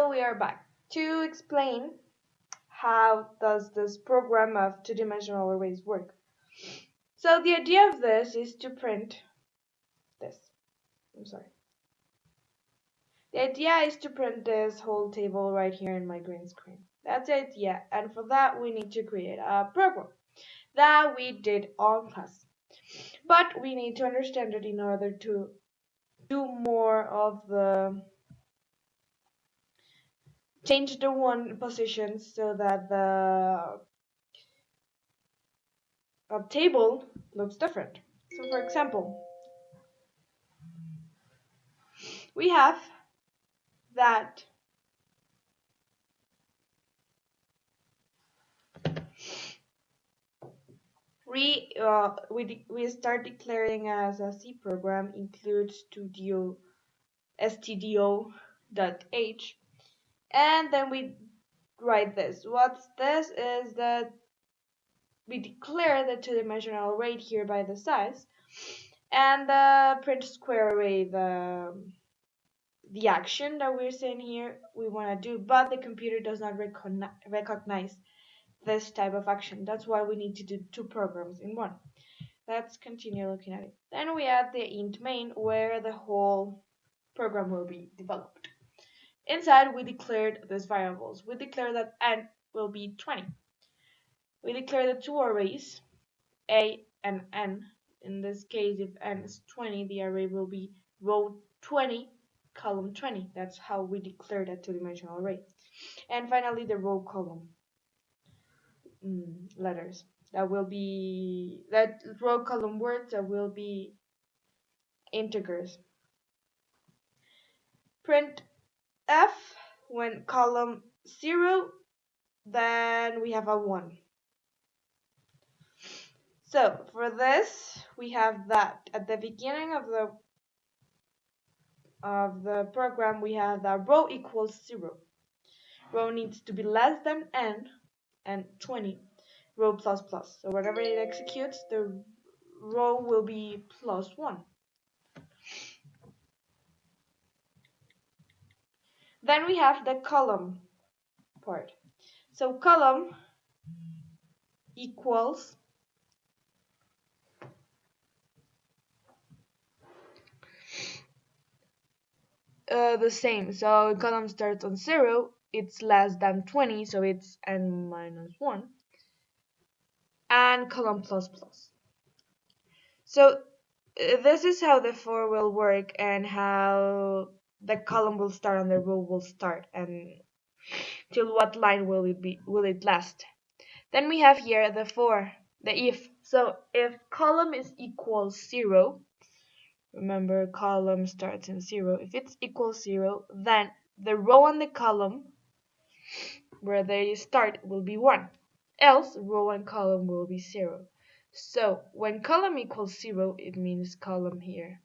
So we are back to explain how does this program of two-dimensional arrays work. So the idea of this is to print this. The idea is to print this whole table right here in my green screen. That's the idea, and for that we need to create a program that we did on class. But we need to understand it in order to do more of the change the one position so that the table looks different. So for example, we have that we start declaring as a C program include studio stdio.h, and then we write this. What's this is that we declare the two-dimensional array here by the size, and the print square array the action that we're saying here we want to do, but the computer does not recognize this type of action. That's why we need to do two programs in one. Let's continue looking at it. Then we add the int main where the whole program will be developed. Inside we declared these variables. We declare that n will be 20. We declare the two arrays, a and n. In this case, if n is 20, the array will be row 20, column 20. That's how we declare that two-dimensional array. And finally, the row column letters. That row column words that will be integers. Print f when column 0, then we have a 1. So for this, we have that at the beginning of the program, we have that row equals 0. Row needs to be less than n and 20. Row plus plus. So whenever it executes, the row will be plus 1. Then we have the column part. So column equals the same. So column starts on 0, it's less than 20, so it's n minus 1. And column plus plus. So this is how the for will work and how the column will start and the row will start and till what line will it last. Then we have here the for, the if. So if column is equals 0, remember column starts in 0. If it's equals 0, then the row and the column where they start will be 1. Else row and column will be 0. So when column equals 0, it means column here.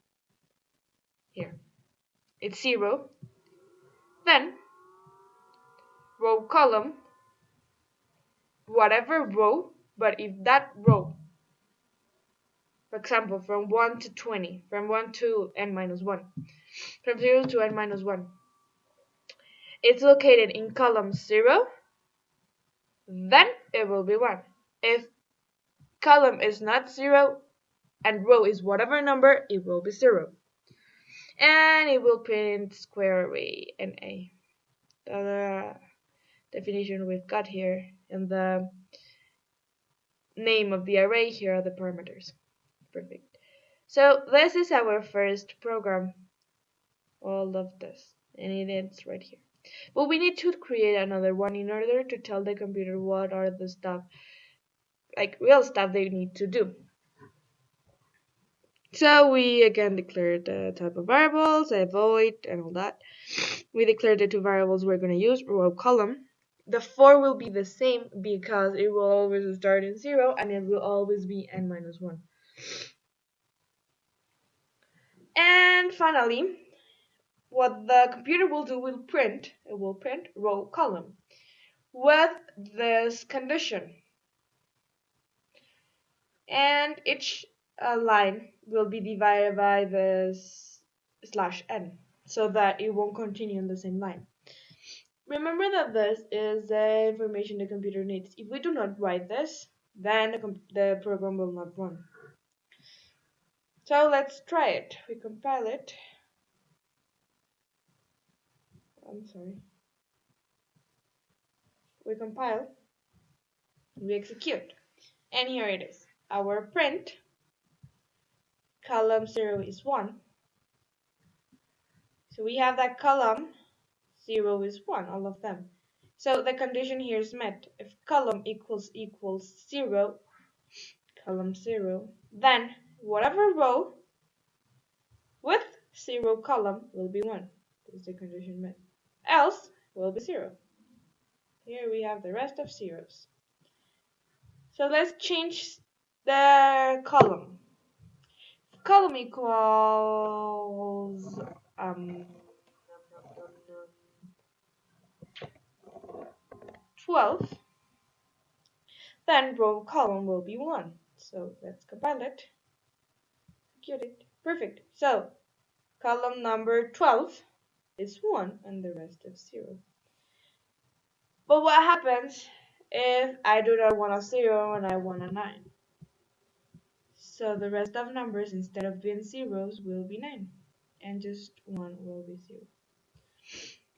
It's 0. Then row column, whatever row, but if that row, for example, from 1 to 20, from 1 to n minus 1, from 0 to n minus 1, it's located in column 0, then it will be 1. If column is not 0 and row is whatever number, it will be 0. And it will print square array and a. The definition we've got here and the name of the array, here are the parameters. Perfect. So this is our first program. All of this. And it ends right here. But we need to create another one in order to tell the computer what are the stuff, like real stuff they need to do. So we again declare the type of variables, a void, and all that. We declare the two variables we're going to use, row column. The for will be the same because it will always start in 0 and it will always be n minus 1. And finally, what the computer will do will print row column with this condition. And each line will be divided by this /n so that it won't continue in the same line. Remember that this is the information the computer needs. If we do not write this, then the program will not run. So let's try it. We compile it. I'm sorry. We compile. We execute. And here it is. Our print column 0 is 1. So we have that column 0 is 1, all of them. So the condition here is met. If column equals 0, column 0, then whatever row with 0 column will be 1. This is the condition met. Else will be 0. Here we have the rest of zeros. So let's change the column. Column equals 12, then row column will be 1. So let's compile it. Execute it. Perfect. So column number 12 is 1 and the rest is 0. But what happens if I do not want a 0 and I want a 9? So the rest of numbers, instead of being zeros, will be 9. And just 1 will be 0.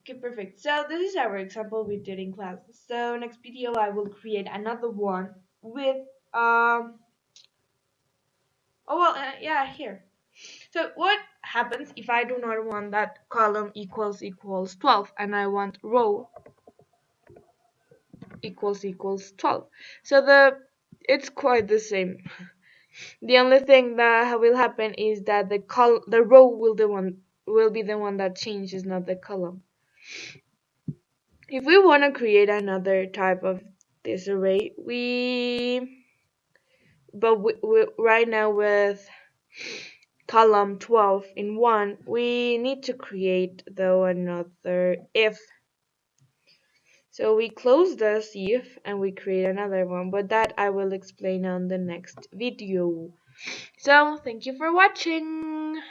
Okay, perfect. So this is our example we did in class. So next video I will create another one with here. So what happens if I do not want that column equals 12 and I want row equals 12? So it's quite the same. The only thing that will happen is that the row will be the one that changes, not the column. If we want to create another type of this array, right now with column 12 in 1, we need to create though another if. So we close this if and we create another one, but that I will explain on the next video. So thank you for watching.